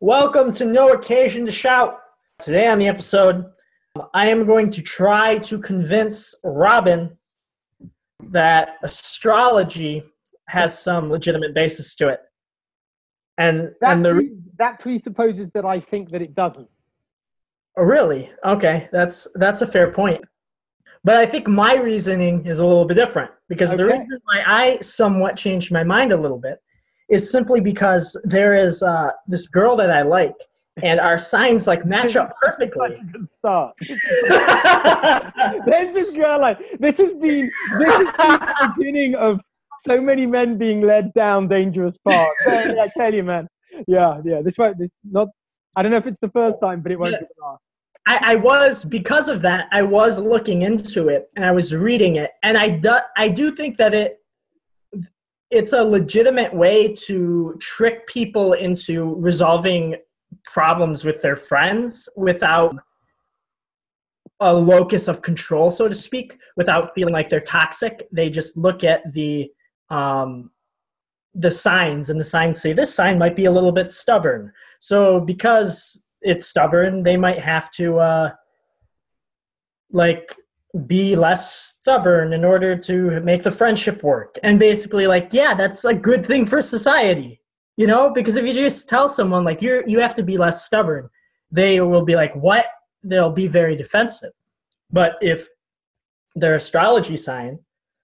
Welcome to No Occasion to Shout. Today on the episode, I am going to try to convince Robin that astrology has some legitimate basis to it. That presupposes that I think that it doesn't. Oh, really? Okay, that's a fair point. But I think my reasoning is a little bit different because the reason why I somewhat changed my mind a little bit is simply because there is this girl that I like, and our signs match up perfectly. Start. There's this girl. This has been the beginning of so many men being led down dangerous paths. I tell you, man. Yeah. I don't know if it's the first time, but it won't be the last. Because of that, I was looking into it and I was reading it, and I do think that it's a legitimate way to trick people into resolving problems with their friends without a locus of control, so to speak, without feeling like they're toxic. They just look at the signs, and the signs say this sign might be a little bit stubborn. So because it's stubborn, they might have to be less stubborn in order to make the friendship work. And basically that's a good thing for society, because if you just tell someone you have to be less stubborn, they will be like, what? They'll be very defensive. But if their astrology sign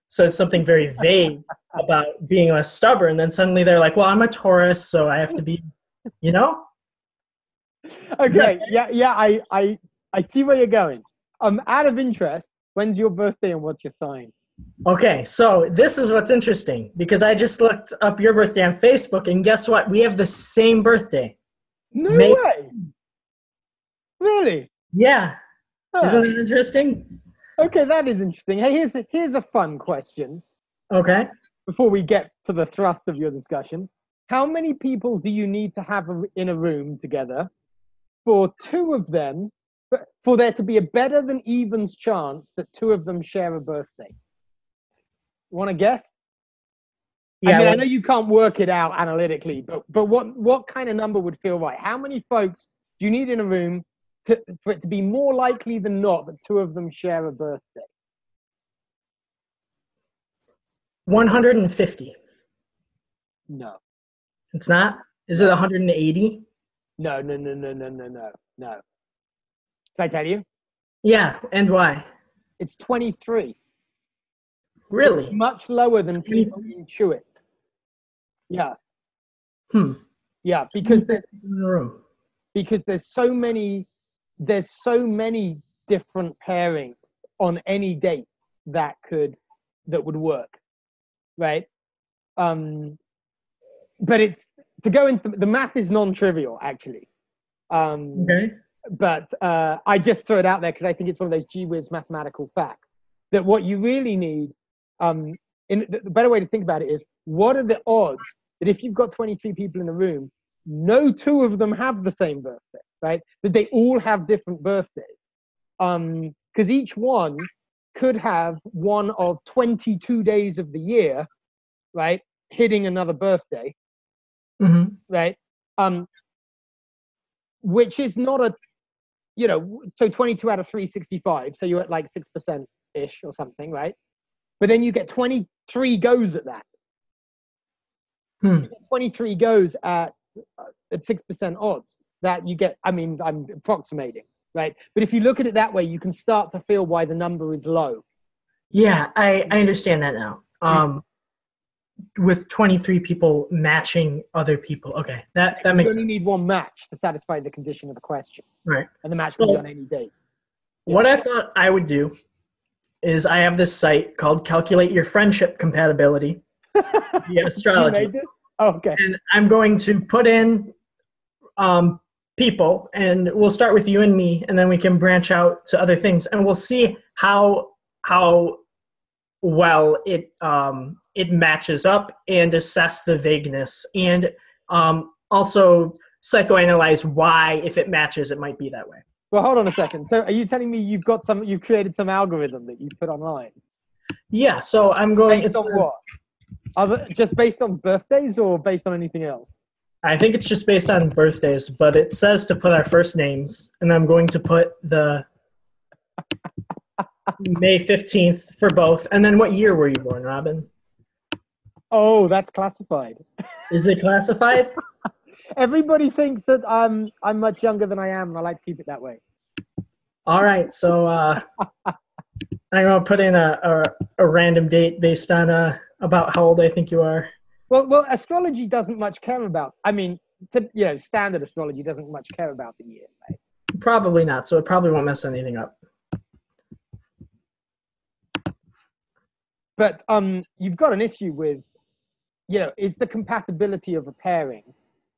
says something very vague about being less stubborn, then suddenly they're like, well, I'm a Taurus, so I have to be, Okay. Yeah. I see where you're going. Out of interest, when's your birthday and what's your sign? Okay, so this is what's interesting, because I just looked up your birthday on Facebook, and guess what? We have the same birthday. No way! Really? Yeah. Isn't that interesting? Okay, that is interesting. Hey, here's a fun question. Okay. Before we get to the thrust of your discussion, how many people do you need to have in a room together for two of them, for there to be a better than evens chance that two of them share a birthday? Want to guess? Yeah. I know you can't work it out analytically, but what kind of number would feel right? How many folks do you need in a room for it to be more likely than not that two of them share a birthday? 150. No. It's not? Is it 180? No. Can I tell you? Yeah, and why? It's 23. Really? It's much lower than people intuit. Yeah. Yeah, because there's so many different pairings on any date that would work, right? But it's to go into the math is non-trivial actually. Okay. But I just throw it out there because I think it's one of those gee whiz mathematical facts that what you really need. The better way to think about it is, what are the odds that if you've got 23 people in the room, no two of them have the same birthday, right? That they all have different birthdays. Because each one could have one of 22 days of the year, right, hitting another birthday, right? Which is not so 22 out of 365, so you're at 6%-ish or something, right? But then you get 23 goes at that. So you get 23 goes at 6% odds that you get. I'm approximating, right? But if you look at it that way, you can start to feel why the number is low. Yeah, I understand that now. With 23 people matching other people. Okay, that makes sense. You only need one match to satisfy the condition of the question. Right. And the match can be on any date. Yeah. What I thought I would do is I have this site called Calculate Your Friendship Compatibility via Astrology. You made this? Oh, okay. And I'm going to put in people, and we'll start with you and me, and then we can branch out to other things, and we'll see how well it matches up, and assess the vagueness, and also psychoanalyze why, if it matches, it might be that way. Well, hold on a second. So are you telling me you've created some algorithm that you put online? Yeah, so I'm going... Based on what? Just based on birthdays or based on anything else? I think it's just based on birthdays, but it says to put our first names, and I'm going to put the May 15th for both. And then what year were you born, Robin? Oh, that's classified. Is it classified? Everybody thinks that I'm much younger than I am, and I like to keep it that way. All right, so I'm going to put in a random date based on about how old I think you are. Well, astrology doesn't much care about. I mean, standard astrology doesn't much care about the year, right? Probably not, so it probably won't mess anything up. But you've got an issue with, is the compatibility of a pairing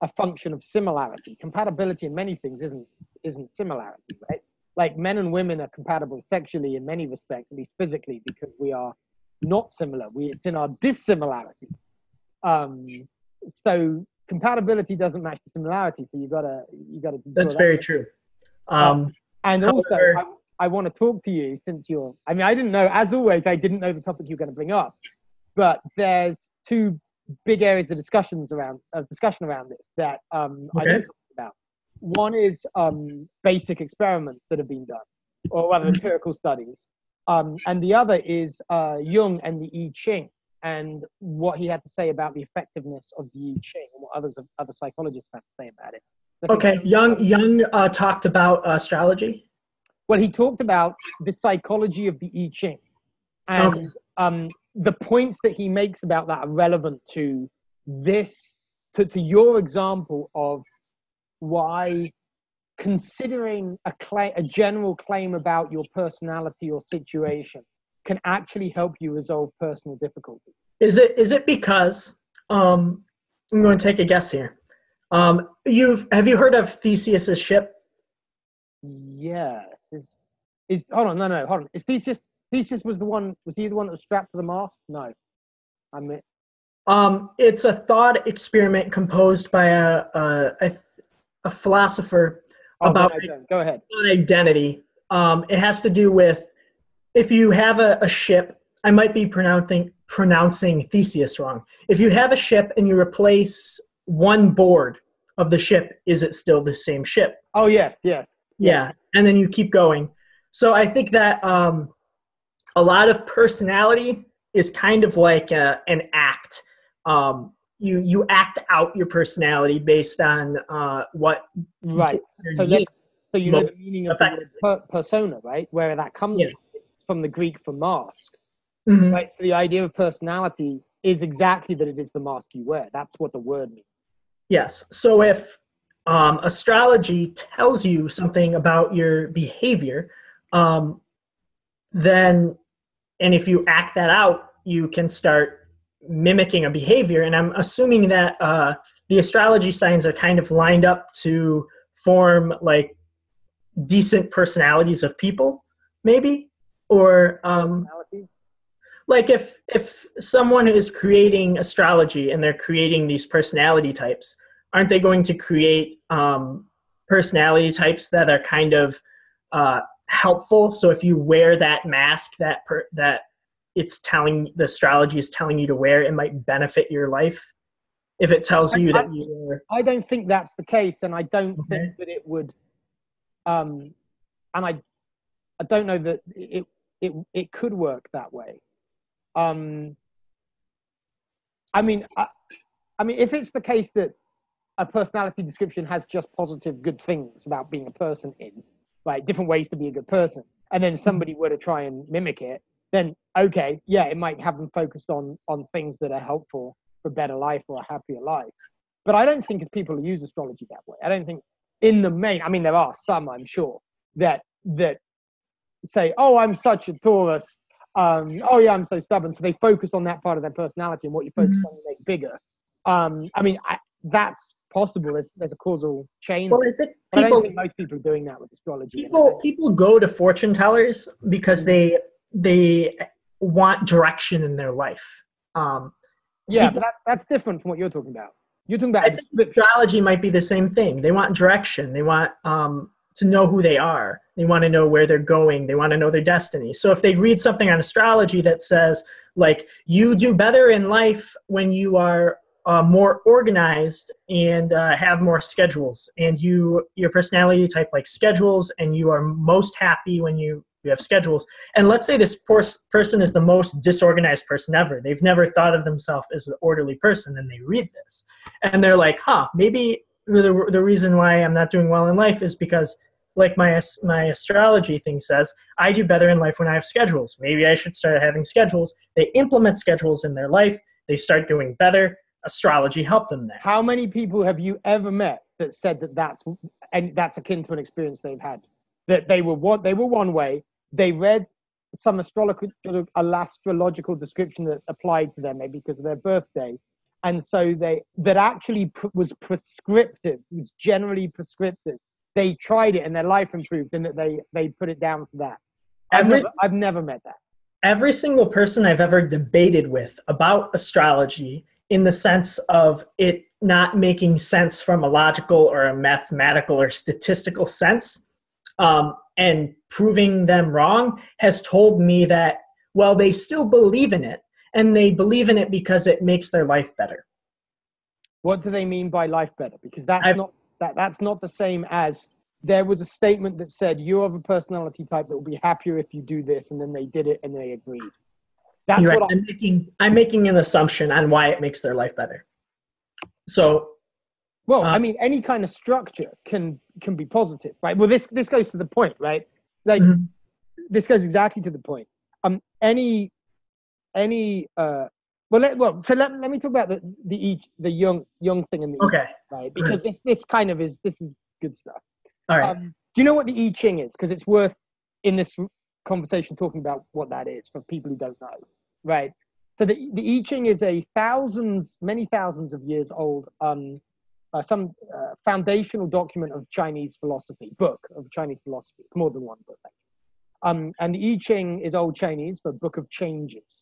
a function of similarity? Compatibility in many things isn't similarity, right? Like men and women are compatible sexually in many respects, at least physically, because we are not similar. It's in our dissimilarity. So compatibility doesn't match the similarity. So you gotta. That's very true. And also, however, I want to talk to you since you're. I mean, I didn't know. As always, I didn't know the topic you're going to bring up. But there's two big areas of discussion around this that I know about. One is basic experiments that have been done, or rather empirical studies, and the other is Jung and the I Ching, and what he had to say about the effectiveness of the I Ching, and what other psychologists have to say about it. Okay, Jung talked about astrology. Well, he talked about the psychology of the I Ching, and the points that he makes about that are relevant to this, to your example of why considering a general claim about your personality or situation can actually help you resolve personal difficulties. Is it because I'm going to take a guess here. Have you heard of Theseus's ship? Yeah. Hold on. Is Theseus was he the one that was strapped to the mast? No. It's a thought experiment composed by a philosopher about go ahead. Identity. It has to do with if you have a ship. I might be pronouncing Theseus wrong. If you have a ship and you replace one board of the ship, is it still the same ship? Oh, yes. Yeah, and then you keep going. So I think that a lot of personality is kind of like an act. You act out your personality based on what. Right. So you know the meaning of the word persona, right? Where that comes from the Greek for mask. Mm-hmm. Right. So the idea of personality is exactly that it is the mask you wear. That's what the word means. Yes. So if astrology tells you something about your behavior, then, and if you act that out, you can start mimicking a behavior. And I'm assuming that the astrology signs are kind of lined up to form like decent personalities of people, maybe, or like if someone is creating astrology and they're creating these personality types, aren't they going to create personality types that are kind of helpful? So if you wear that mask that the astrology is telling you to wear, it might benefit your life. If it tells you that you're... I don't think that's the case, and I don't think that it would. And I don't know that it could work that way. I mean, if it's the case that a personality description has just positive good things about being a person like different ways to be a good person, and then somebody were to try and mimic it, then okay, yeah, it might have them focused on things that are helpful for a better life or a happier life. But I don't think if people use astrology that way, I don't think in the main, I mean, there are some, I'm sure, that say, oh, I'm such a Taurus, oh yeah, I'm so stubborn. So they focus on that part of their personality, and what you focus on you make bigger. I mean, that's possible. There's a causal chain. Well, I don't think most people are doing that with astrology. People go to fortune tellers because they want direction in their life. But that's different from what you're talking about. You're talking about. I think astrology might be the same thing. They want direction. They want to know who they are. They want to know where they're going. They want to know their destiny. So if they read something on astrology that says, like, you do better in life when you are more organized and have more schedules, and your personality type like schedules, and you are most happy when you have schedules. And let's say this person is the most disorganized person ever. They've never thought of themselves as an orderly person, and they read this and they're like, maybe the reason why I'm not doing well in life is because, like my astrology thing says, I do better in life when I have schedules. Maybe I should start having schedules. They implement schedules in their life. They start doing better. Astrology helped them there. How many people have you ever met that said that that's akin to an experience they've had? That they were one way. They read some astrological description that applied to them, maybe because of their birthday, and so that actually was prescriptive, was generally prescriptive. They tried it and their life improved, and that they put it down for that. I've never met that. Every single person I've ever debated with about astrology, in the sense of it not making sense from a logical or a mathematical or statistical sense, and proving them wrong, has told me that, well, they still believe in it, and they believe in it because it makes their life better. What do they mean by life better? Because that's not the same as there was a statement that said you have a personality type that will be happier if you do this, and then they did it and they agreed. That's You're what right. I'm making an assumption on why it makes their life better. So, well, I mean, any kind of structure can be positive, right? Well, this goes to the point, right? Like, this goes exactly to the point. So let me talk about the Jung thing and the okay, right? Because this is good stuff. All right. Do you know what the I Ching is? Because it's worth in this conversation talking about what that is for people who don't know, right? So the I Ching is many thousands of years old, some foundational document of Chinese philosophy, book of Chinese philosophy. It's more than one book, actually. And the I Ching is Old Chinese for Book of Changes.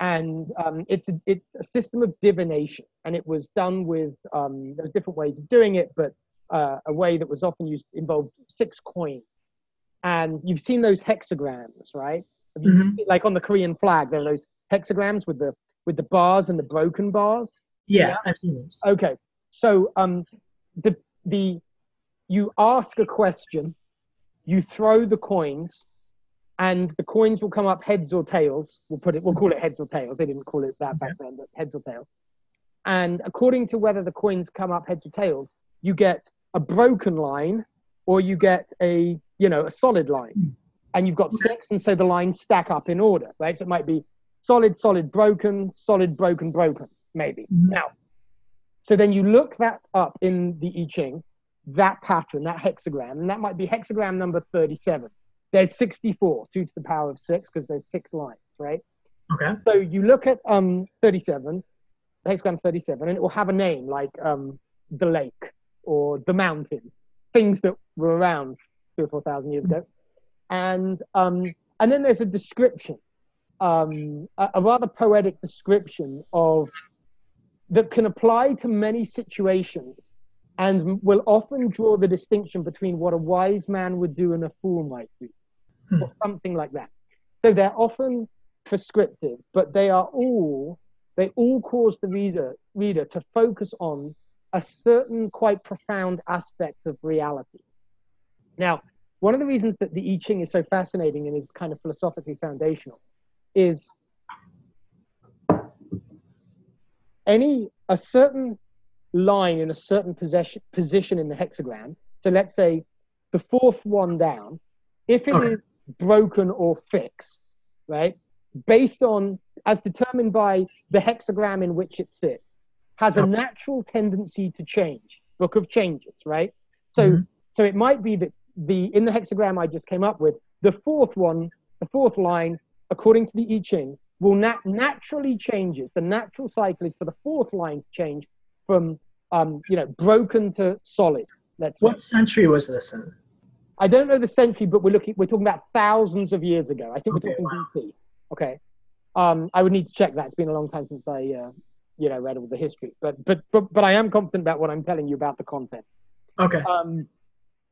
And it's a system of divination. And it was done with, there's different ways of doing it, but a way that was often used involved 6 coins. And you've seen those hexagrams, right? Like on the Korean flag, there are those hexagrams with the bars and the broken bars. Yeah, I've seen those. Okay, so you ask a question, you throw the coins, and the coins will come up heads or tails. We'll call it heads or tails. They didn't call it that back then, but heads or tails. And according to whether the coins come up heads or tails, you get a broken line, or you get a solid line. And you've got 6, and so the lines stack up in order, right? So it might be solid, broken, broken, maybe. Now, so then you look that up in the I Ching, that pattern, that hexagram, and that might be hexagram number 37. There's 64, 2 to the power of 6, because there's 6 lines, right? Okay. So you look at 37, hexagram 37, and it will have a name like the lake or the mountain, things that were around 3,000 or 4,000 years ago. And then there's a description, a rather poetic description that can apply to many situations, and will often draw the distinction between what a wise man would do and a fool might do, or something like that. So they're often prescriptive, but they all cause the reader to focus on a certain quite profound aspect of reality. Now, one of the reasons that the I Ching is so fascinating and is kind of philosophically foundational is a certain line in a certain position in the hexagram. So let's say the 4th one down, if it is broken or fixed, right, based on, as determined by the hexagram in which it sits, has a natural tendency to change. Book of Changes, right? So it might be that in the hexagram I just came up with, the 4th one, the 4th line, according to the I Ching, will naturally changes. The natural cycle is for the 4th line to change from broken to solid. What century was this in? I don't know the century, but we're talking about thousands of years ago. I think we're talking BC. Okay. I would need to check that. It's been a long time since I read all the history. But I am confident about what I'm telling you about the content. Okay.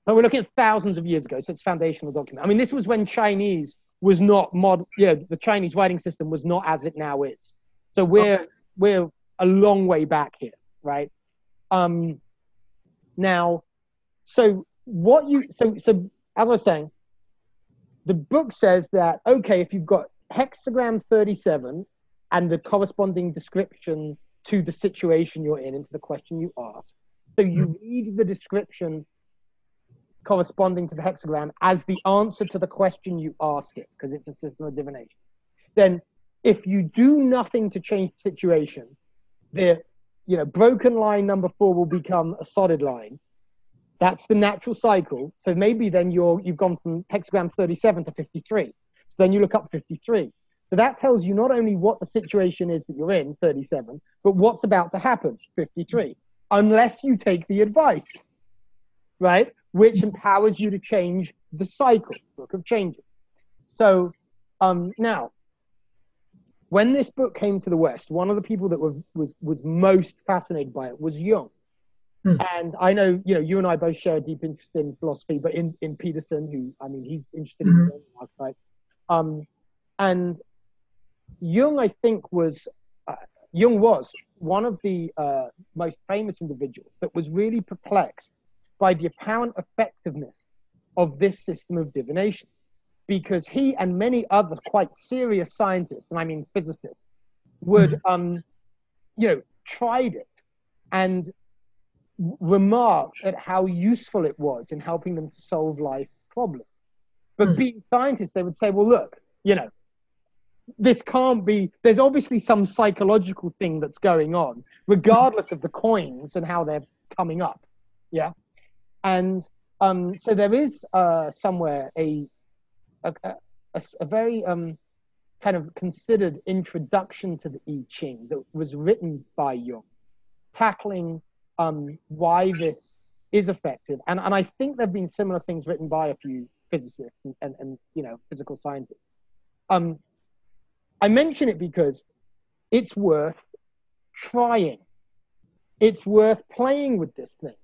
But we're looking at thousands of years ago, so it's foundational document. I mean, this was when Chinese was not the Chinese writing system was not as it now is. So we're a long way back here, right? Now, so as I was saying, the book says that, okay, if you've got hexagram 37 and the corresponding description to the situation you're in, into the question you ask, so you read the description corresponding to the hexagram as the answer to the question you ask it, because it's a system of divination. Then if you do nothing to change the situation, the broken line number 4 will become a solid line. That's the natural cycle. So maybe then you've gone from hexagram 37 to 53. So then you look up 53. So that tells you not only what the situation is that you're in, 37, but what's about to happen, 53, unless you take the advice, right? Which empowers you to change the cycle, book of changes. So now, when this book came to the West, one of the people that was most fascinated by it was Jung. And I know, you and I both share a deep interest in philosophy, but in Peterson, he's interested in the archetype. And Jung, I think, was one of the most famous individuals that was really perplexed by the apparent effectiveness of this system of divination, because he and many other quite serious scientists, and I mean physicists, would, tried it and remarked at how useful it was in helping them to solve life problems. But being scientists, they would say, well, look, this can't be, there's obviously some psychological thing that's going on, regardless of the coins and how they're coming up. Yeah. And so there is somewhere a very kind of considered introduction to the I Ching that was written by Jung, tackling why this is effective. And I think there have been similar things written by a few physicists and physical scientists. I mention it because it's worth trying. It's worth playing with this thing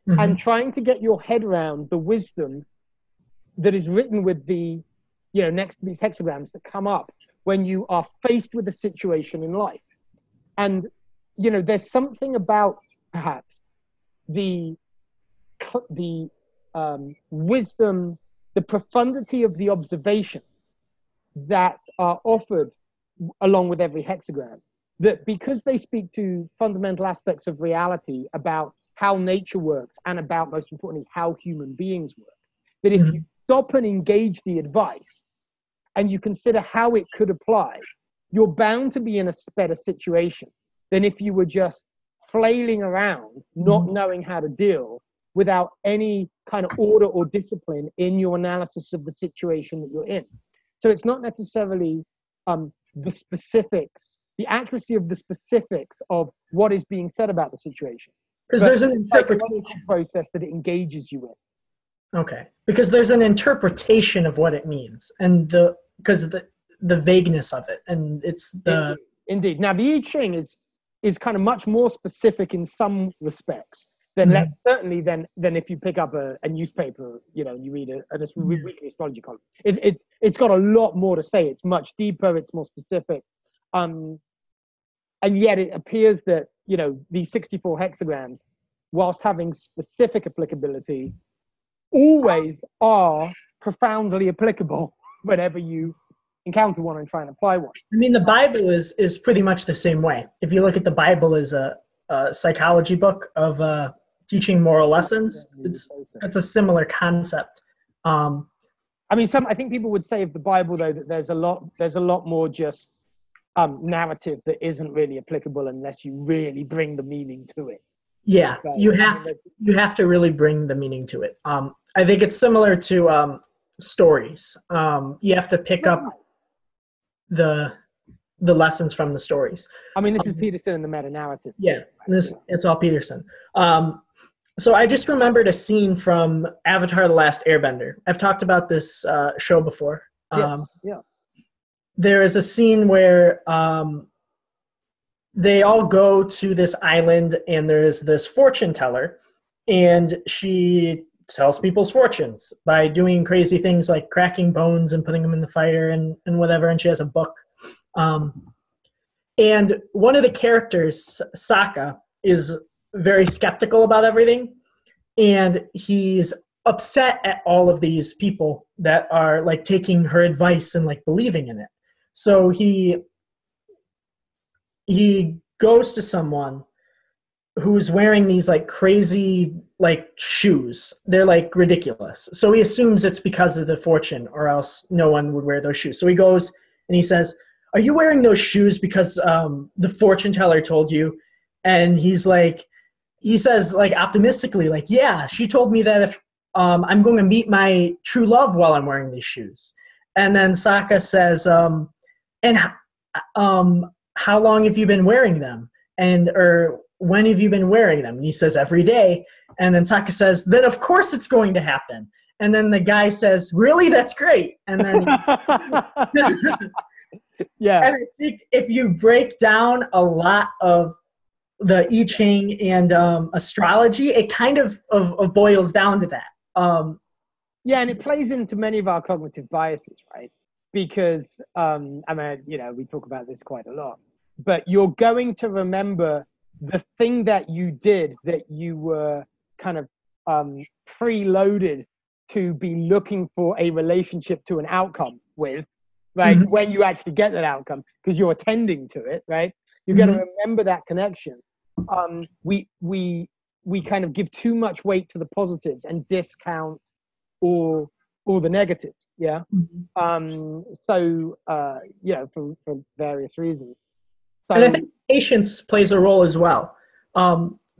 and trying to get your head around the wisdom that is written with the, next to these hexagrams that come up when you are faced with a situation in life. And, there's something about perhaps the wisdom, the profundity of the observation that are offered along with every hexagram, that because they speak to fundamental aspects of reality about how nature works and about, most importantly, how human beings work, that if you stop and engage the advice and you consider how it could apply, you're bound to be in a better situation than if you were just flailing around, not knowing how to deal without any kind of order or discipline in your analysis of the situation that you're in. So it's not necessarily the specifics, the accuracy of the specifics of what is being said about the situation. Because there's an interpretation process that it engages you in. Okay. Because there's an interpretation of what it means, and because of the vagueness of it, and it's the indeed. Now the I Ching is kind of much more specific in some respects than certainly than if you pick up a newspaper, and you read a weekly astrology column. It's got a lot more to say. It's much deeper. It's more specific, and yet it appears that these 64 hexagrams, whilst having specific applicability, always are profoundly applicable whenever you encounter one and try and apply one. I mean, the Bible is pretty much the same way. If you look at the Bible as a psychology book of teaching moral lessons, it's a similar concept. I think people would say of the Bible, though, that there's a lot more just narrative that isn't really applicable unless you really bring the meaning to it. Yeah, you have to really bring the meaning to it. I think it's similar to stories. You have to pick up the lessons from the stories. This is Peterson and the meta-narrative. Yeah, it's all Peterson. So I just remembered a scene from Avatar: The Last Airbender. I've talked about this show before. Yeah. There is a scene where they all go to this island, and there's this fortune teller, and she tells people's fortunes by doing crazy things like cracking bones and putting them in the fire and whatever, and she has a book. And one of the characters, Sokka, is very skeptical about everything. And he's upset at all of these people that are like taking her advice and like believing in it. So he goes to someone who's wearing these like crazy like shoes. They're like ridiculous. So he assumes it's because of the fortune, or else no one would wear those shoes. So he goes and he says, "Are you wearing those shoes because the fortune teller told you?" And he says like optimistically, like, "Yeah, she told me that if I'm going to meet my true love while I'm wearing these shoes." And then Sokka says, "And how long have you been wearing them? Or when have you been wearing them?" And he says, "Every day." And then Sokka says, "Then of course it's going to happen." And then the guy says, "Really? That's great." And then yeah. And I think if you break down a lot of the I Ching and astrology, it kind of boils down to that. Yeah, and it plays into many of our cognitive biases, right? Because, I mean, you know, we talk about this quite a lot, but you're going to remember the thing that you did that you were kind of preloaded to be looking for a relationship to an outcome with, right? Mm-hmm. When you actually get that outcome, because you're attending to it, right? You're going to remember that connection. We kind of give too much weight to the positives and discount or the negatives, yeah. So you know, for various reasons. So, and I think patience plays a role as well,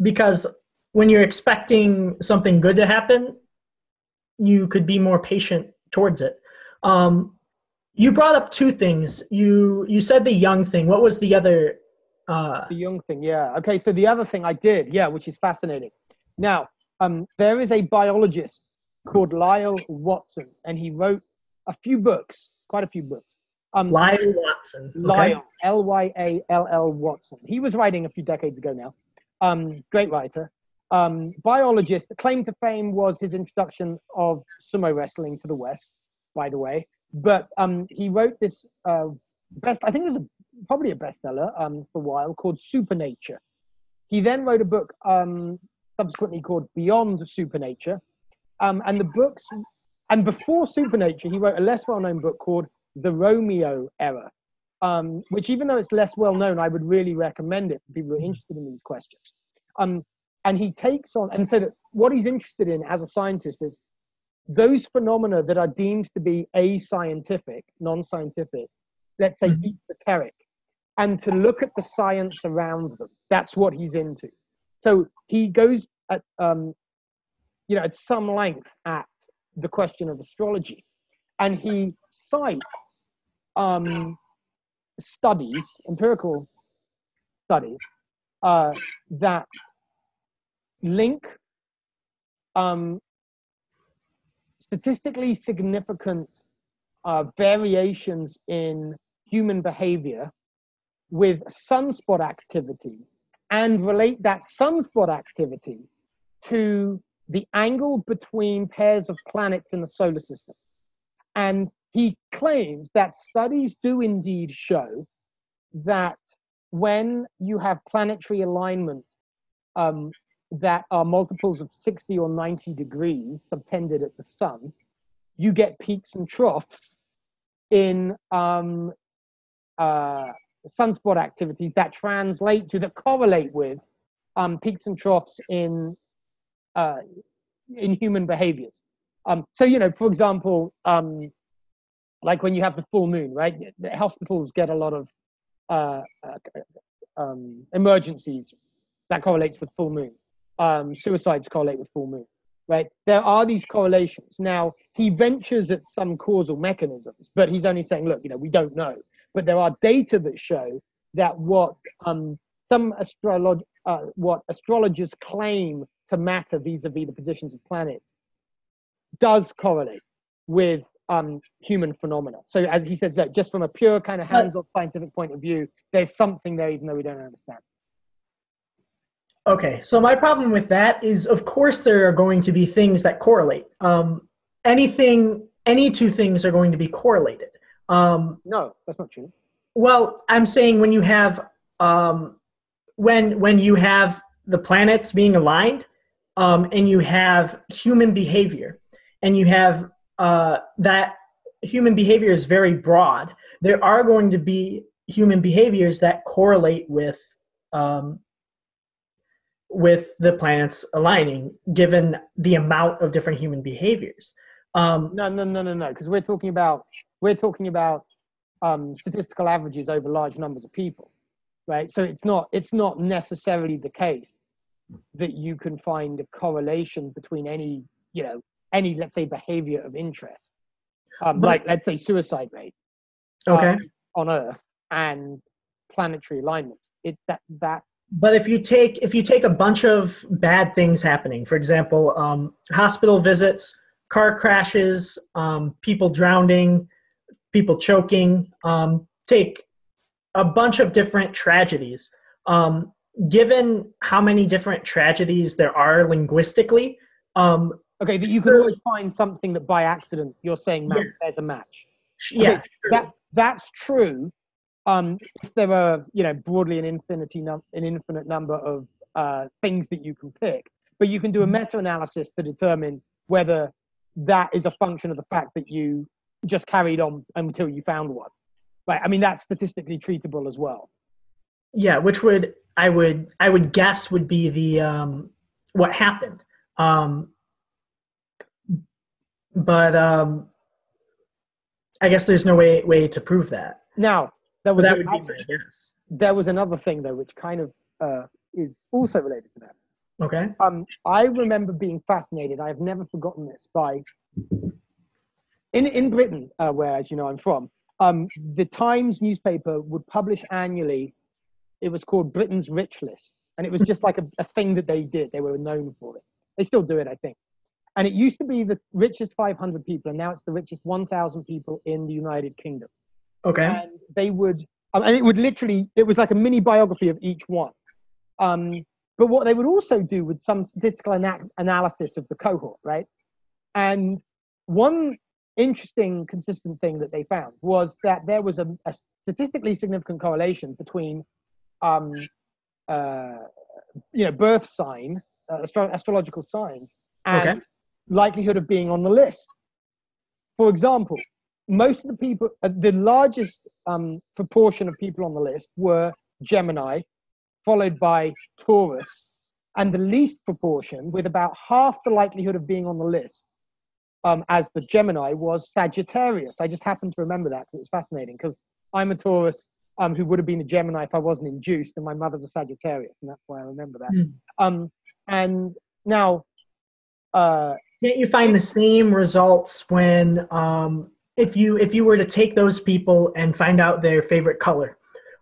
because when you're expecting something good to happen, you could be more patient towards it. You brought up two things. You said the Jung thing. What was the other? The Jung thing, yeah. Okay, so the other thing I did, yeah, which is fascinating. Now, there is a biologist called Lyle Watson, and he wrote a few books, quite a few books. Lyle Watson. Lyle, Okay. Lyall Watson. He was writing a few decades ago now. Great writer. Biologist. The claim to fame was his introduction of sumo wrestling to the West, by the way. But he wrote this I think it was probably a bestseller for a while, called Supernature. He then wrote a book subsequently called Beyond Supernature. And the books, and before Supernature, he wrote a less well-known book called The Romeo Era, which, even though it's less well-known, I would really recommend it for people who are interested in these questions. And he takes on, and so that what he's interested in as a scientist is those phenomena that are deemed to be ascientific, non-scientific, let's say esoteric, and to look at the science around them. That's what he's into. So he goes at at some length at the question of astrology, and he cites studies, empirical studies, that link statistically significant variations in human behavior with sunspot activity, and relate that sunspot activity to the angle between pairs of planets in the solar system. And he claims that studies do indeed show that when you have planetary alignment that are multiples of 60 or 90 degrees subtended at the sun, you get peaks and troughs in sunspot activities that correlate with peaks and troughs in human behaviors. So, for example, like when you have the full moon, right? The hospitals get a lot of emergencies that correlates with full moon. Suicides correlate with full moon, right? There are these correlations. Now, he ventures at some causal mechanisms, but he's only saying, look, we don't know. But there are data that show that what astrologers claim to matter vis-a-vis the positions of planets does correlate with human phenomena. So as he says, that just from a pure kind of hands-on scientific point of view, there's something there even though we don't understand. Okay, so my problem with that is, of course, there are going to be things that correlate. Any two things are going to be correlated. No, that's not true. Well, I'm saying when you have when you have the planets being aligned, and you have human behavior, and you have that human behavior is very broad. There are going to be human behaviors that correlate with the planets aligning, given the amount of different human behaviors. No, because we're talking about statistical averages over large numbers of people, right? So it's not necessarily the case that you can find a correlation between any let's say behavior of interest, like let's say suicide rate, Okay. on Earth and planetary alignments. But if you take a bunch of bad things happening, for example, hospital visits, car crashes, people drowning, people choking, take a bunch of different tragedies. Given how many different tragedies there are linguistically, okay, that you can always find something that by accident you're saying there's a match. Yeah, okay, that's true. If there are, broadly an infinite number of things that you can pick, but you can do a meta-analysis to determine whether that is a function of the fact that you just carried on until you found one. Right? I mean, that's statistically treatable as well. Yeah, which I would guess would be the what happened. But I guess there's no way to prove that. Now, that would be my guess. There was another thing though, which kind of is also related to that. Okay. I remember being fascinated. I have never forgotten this by in Britain, where, as you know, I'm from. The Times newspaper would publish annually. It was called Britain's Rich List, and it was just like a thing that they did. They were known for it. They still do it, I think. And it used to be the richest 500 people, and now it's the richest 1,000 people in the United Kingdom. Okay. And they would, and it would literally, it was like a mini biography of each one. But what they would also do with some statistical analysis of the cohort, right? And one interesting, consistent thing that they found was that there was a statistically significant correlation between, birth sign, astrological signs, and likelihood of being on the list. For example, most of the people, the largest proportion of people on the list were Gemini, followed by Taurus, and the least proportion, with about half the likelihood of being on the list, as the Gemini, was Sagittarius. I just happened to remember that because it was fascinating, because I'm a Taurus who would have been a Gemini if I wasn't induced, and my mother's a Sagittarius, and that's why I remember that. And now, can't you find the same results when if you were to take those people and find out their favorite color,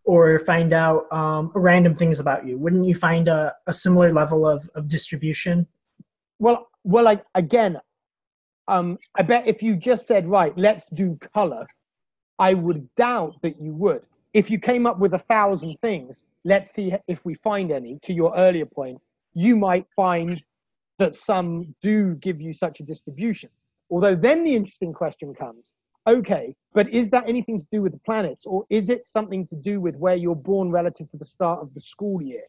or find out random things about you? Wouldn't you find a similar level of distribution? Well, again, I bet if you just said, right, let's do color, I would doubt that you would. If you came up with 1,000 things, let's see if we find any, to your earlier point, you might find that some do give you such a distribution. Although then the interesting question comes, okay, but is that anything to do with the planets, or is it something to do with where you're born relative to the start of the school year,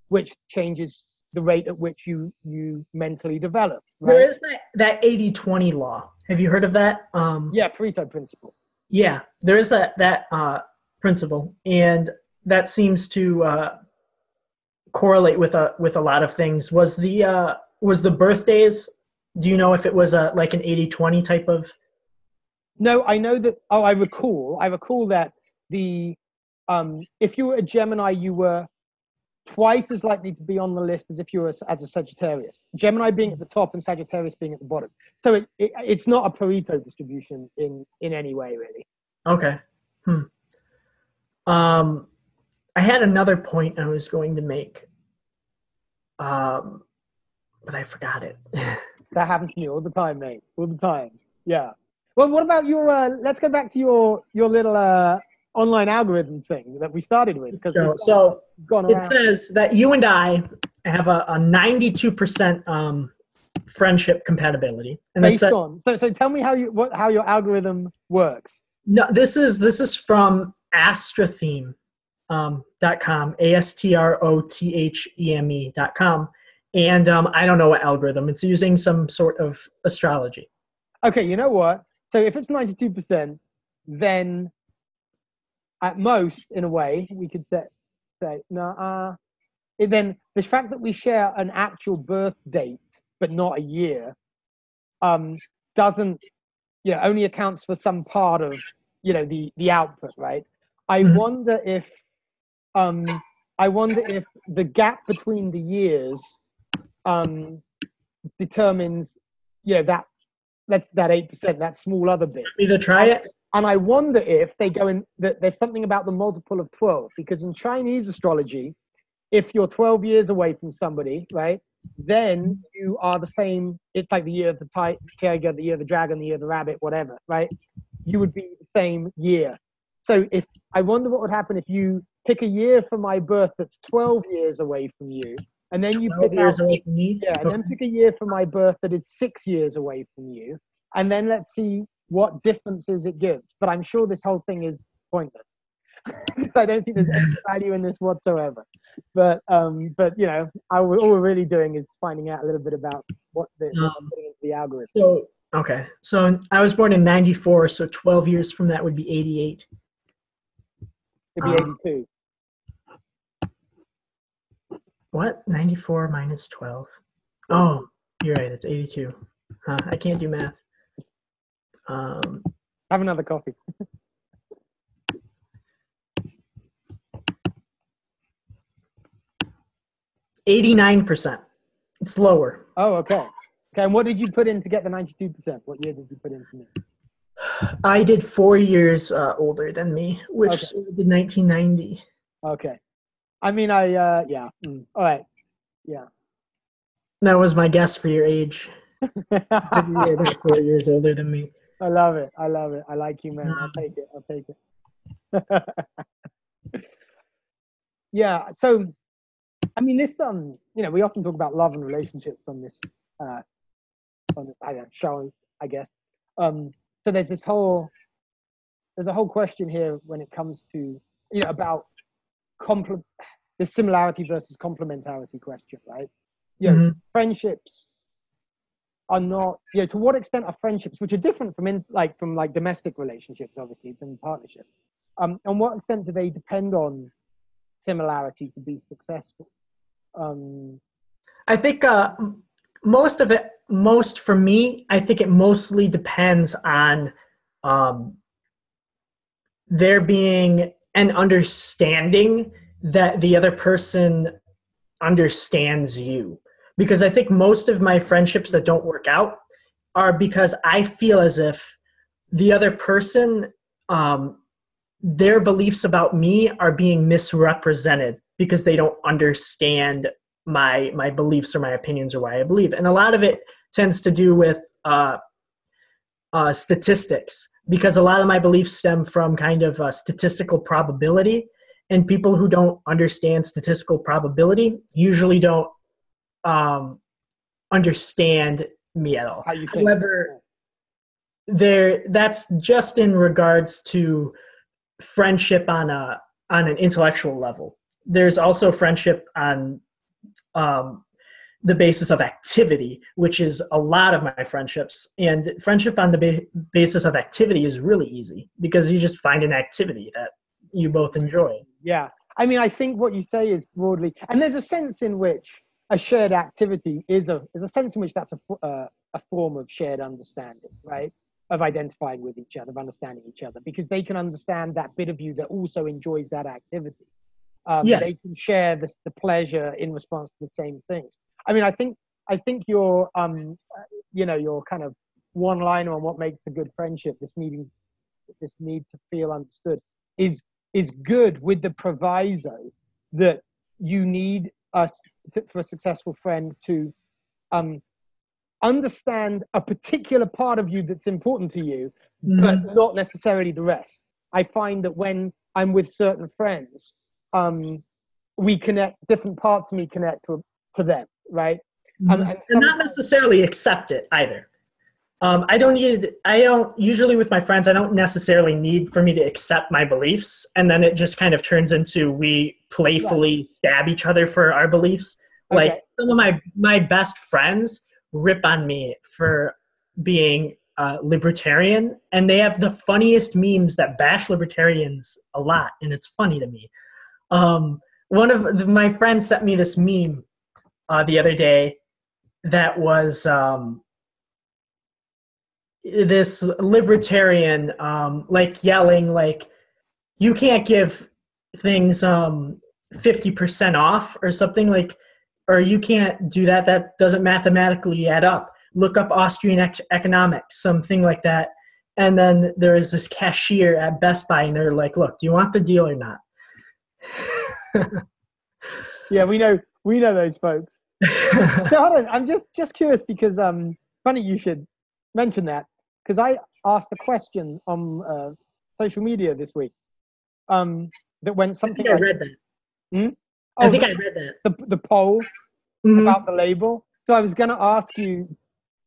which changes the rate at which you mentally develop? Right? There is that 80-20 law. Have you heard of that? Yeah, Pareto principle. Yeah, there is that principle, and that seems to correlate with a lot of things. Was the birthdays? Do you know if it was like an 80-20 type of? No, I know that. Oh, I recall that the if you were a Gemini, you were twice as likely to be on the list as if you were as a Sagittarius. Gemini being at the top and Sagittarius being at the bottom. So it's not a Pareto distribution in any way, really. Okay. I had another point I was going to make, but I forgot it. That happens to me all the time, mate. All the time. Yeah. Well, what about your? Let's go back to your little online algorithm thing that we started with. So it says that you and I have a 92% friendship compatibility, and based on. So tell me how your algorithm works. No, this is from astrotheme .com, ASTROTHEME.com. And I don't know what algorithm. It's using some sort of astrology. Okay, you know what? So if it's 92%, then at most, in a way, we could say no. Then the fact that we share an actual birth date but not a year doesn't, only accounts for some part of the output, right? I wonder if the gap between the years determines that 8%, that small other bit. Either try it. And I wonder if they go in that there's something about the multiple of 12, because in Chinese astrology, if you're 12 years away from somebody, right, then you are the same. It's like the year of the tiger, the year of the dragon, the year of the rabbit, whatever, right? You would be the same year. So if I wonder what would happen if you pick a year for my birth that's 12 years away from you, and then you pick years away from me. And then pick a year for my birth that is 6 years away from you, and then let's see what differences it gives. But I'm sure this whole thing is pointless. I don't think there's any value in this whatsoever. But all we're really doing is finding out a little bit about what's putting into the algorithm. So I was born in 94, so 12 years from that would be 88. It'd be 82. What? 94 minus 12. Oh, you're right. It's 82. I can't do math. Have another coffee. 89%. It's lower. Oh, okay. Okay, and what did you put in to get the 92%? What year did you put in for me? I did 4 years older than me, which did 1990. Okay. I mean, yeah. All right. Yeah. That was my guess for your age. You're about 4 years older than me. I love it. I like you, man. I'll take it. Yeah. So, I mean, this we often talk about love and relationships on this show, I guess. So there's a whole question here when it comes to about the similarity versus complementarity question, right? Friendships are not, to what extent are friendships, which are different from domestic relationships, obviously, than partnerships, on what extent do they depend on similarity to be successful? I think for me, I think it mostly depends on there being an understanding that the other person understands you. Because I think most of my friendships that don't work out are because I feel as if the other person, their beliefs about me are being misrepresented because they don't understand my beliefs or my opinions or why I believe. And a lot of it tends to do with statistics, because a lot of my beliefs stem from kind of statistical probability, and people who don't understand statistical probability usually don't understand me at all. However, that's just in regards to friendship on an intellectual level. There's also friendship on the basis of activity, which is a lot of my friendships. And friendship on the basis of activity is really easy because you just find an activity that you both enjoy. Yeah. I mean, I think what you say is broadly, and there's a sense in which a shared activity is a sense in which that's a form of shared understanding, right? Of identifying with each other, of understanding each other, because they can understand that bit of you that also enjoys that activity. They can share the pleasure in response to the same things. I mean, I think your your kind of one-liner on what makes a good friendship, this need to feel understood, is good, with the proviso that you need for a successful friend to understand a particular part of you that's important to you, but not necessarily the rest. I find that when I'm with certain friends, we connect, different parts of me connect to them, right? And not necessarily accept it either. I don't usually with my friends, I don't necessarily need for me to accept my beliefs. And then it just kind of turns into we Right. playfully stab each other for our beliefs. Like Okay. some of my best friends rip on me for being libertarian. And they have the funniest memes that bash libertarians a lot. And it's funny to me. One of my friends sent me this meme the other day that was this libertarian like yelling like you can't give things 50% off or something like or you can't do that, that doesn't mathematically add up, look up Austrian economics, something like that. And then there is this cashier at Best Buy and they're like, look, do you want the deal or not? Yeah, we know those folks. So hold on, I'm just curious because funny you should mention that because I asked a question on social media this week that went I something think I like, read that. hmm? I Oh, think I read that. the poll about Mm-hmm. the label. So I was going to ask you,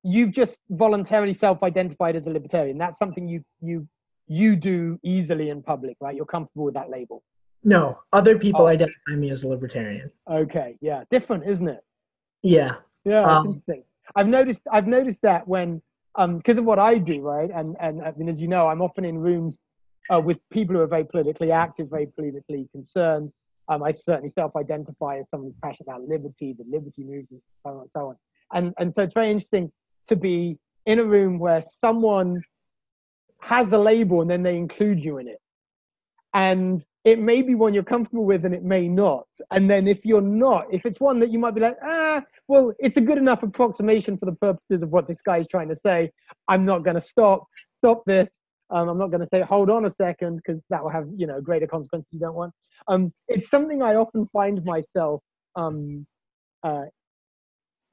you've just voluntarily self-identified as a libertarian. That's something you do easily in public, right? You're comfortable with that label. No, other people Oh, identify me as a libertarian. okay, yeah, different, isn't it? Yeah. Yeah, it's Um, interesting. I've noticed that when because of what I do, right? And I mean, as you know, I'm often in rooms with people who are very politically active, very politically concerned. I certainly self-identify as someone who's passionate about liberty, the liberty movement, so on and so on. And so it's very interesting to be in a room where someone has a label and then they include you in it. And it may be one you're comfortable with and it may not. And then if you're not, if it's one that you might be like, well, it's a good enough approximation for the purposes of what this guy is trying to say. I'm not going to stop this. I'm not going to say, hold on a second, because that will have, greater consequences you don't want. It's something I often find myself uh,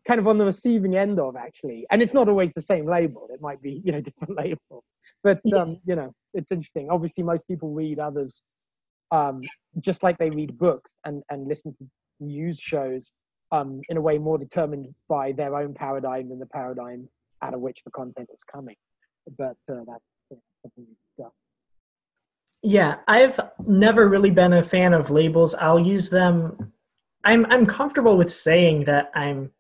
kind of on the receiving end of, actually. And it's not always the same label. It might be, different label. But, it's interesting. Obviously, most people read others just like they read books and listen to news shows in a way more determined by their own paradigm than the paradigm out of which the content is coming. But that's something we discuss. yeah, I've never really been a fan of labels. I'll use them. I'm comfortable with saying that I'm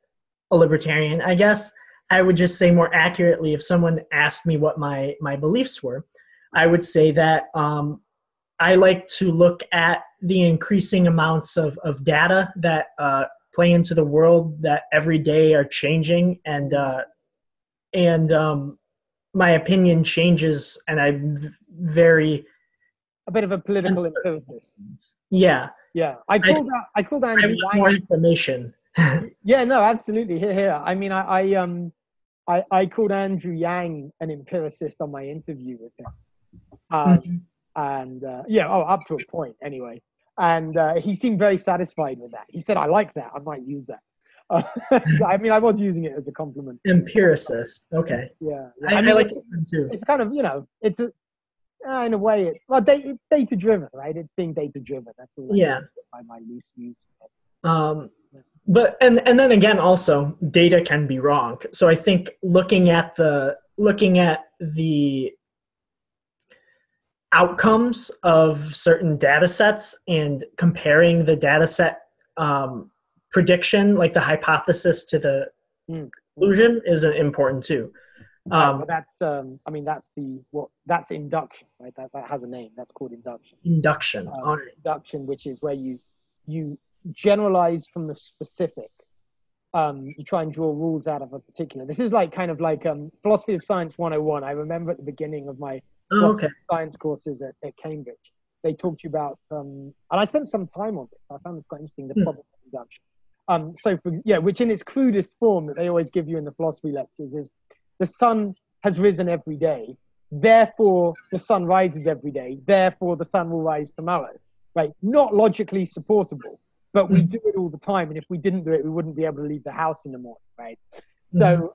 a libertarian. I guess I would just say more accurately if someone asked me what my beliefs were, I would say that I like to look at the increasing amounts of data that play into the world that every day are changing, and my opinion changes, and I'm very A bit of a political uncertain. empiricist. Yeah, Yeah, I, I called I Andrew want more Yang. information. Yeah, no, absolutely. Here. I mean, I called Andrew Yang an empiricist on my interview with him. Mhm. And yeah, up to a point anyway. And he seemed very satisfied with that. He said, "I like that. I might use that." I mean, I was using it as a compliment. Empiricist. Okay, Yeah, yeah. I I mean, like that one too. it's kind of it's in a way it's data driven, right? It's being data driven. That's all I mean Yeah. by my loose use. Um, but and then again, also data can be wrong. So I think looking at the outcomes of certain data sets and comparing the data set prediction, like the hypothesis to the Mm, mm. conclusion, is important too. Right. Well, Um, that's induction, right? That has a name. That's called induction. induction. All right. Induction, which is where you generalize from the specific. You try and draw rules out of a particular. This is like kind of like philosophy of science 101. I remember at the beginning of my Oh, philosophy okay. of science courses at Cambridge, they talked to you about, and I spent some time on this. I found this quite interesting. The Hmm. problem of induction. Which in its crudest form that they always give you in the philosophy lectures is the sun has risen every day, therefore the sun rises every day, therefore the sun will rise tomorrow. Right? Not logically supportable, but we do it all the time, and if we didn't do it, we wouldn't be able to leave the house in the morning, right? Mhm.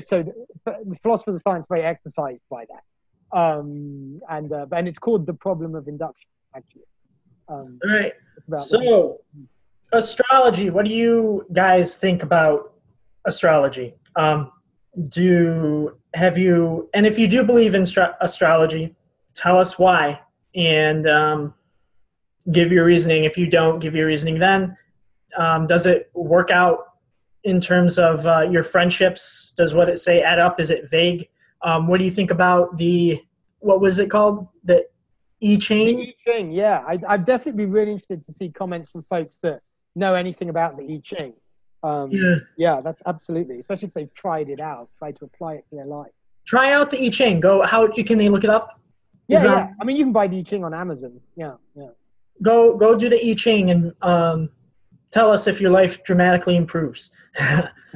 So the philosophers of science are very exercised by that, and it's called the problem of induction, actually. All right. It's about looking. So astrology. What do you guys think about astrology? and if you do believe in astrology, tell us why, and give your reasoning. If you don't, give your reasoning then. Does it work out in terms of your friendships? Does what it say add up? Is it vague? What do you think about what was it called? The I The Ching? I Ching, yeah. I'd definitely be really interested to see comments from folks that know anything about the I Ching. Yeah. Yeah, that's absolutely, especially if they've tried it out, tried to apply it to their life. Try out the I Ching. Can they look it up? Yeah, yeah. I mean, you can buy the I Ching on Amazon. Yeah, yeah. Go do the I Ching and tell us if your life dramatically improves.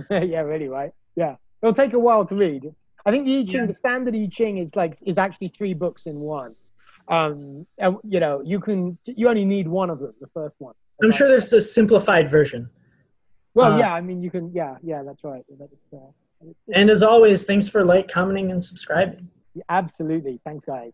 Yeah, really, right? Yeah. It'll take a while to read. I think the I Ching, Yeah. the standard I Ching is actually 3 books in one. And, you only need one of them, the first one. I'm sure there's a simplified version. Well, yeah, I mean, you can, yeah, that's right. And as always, thanks for commenting, and subscribing. Absolutely. Thanks, guys.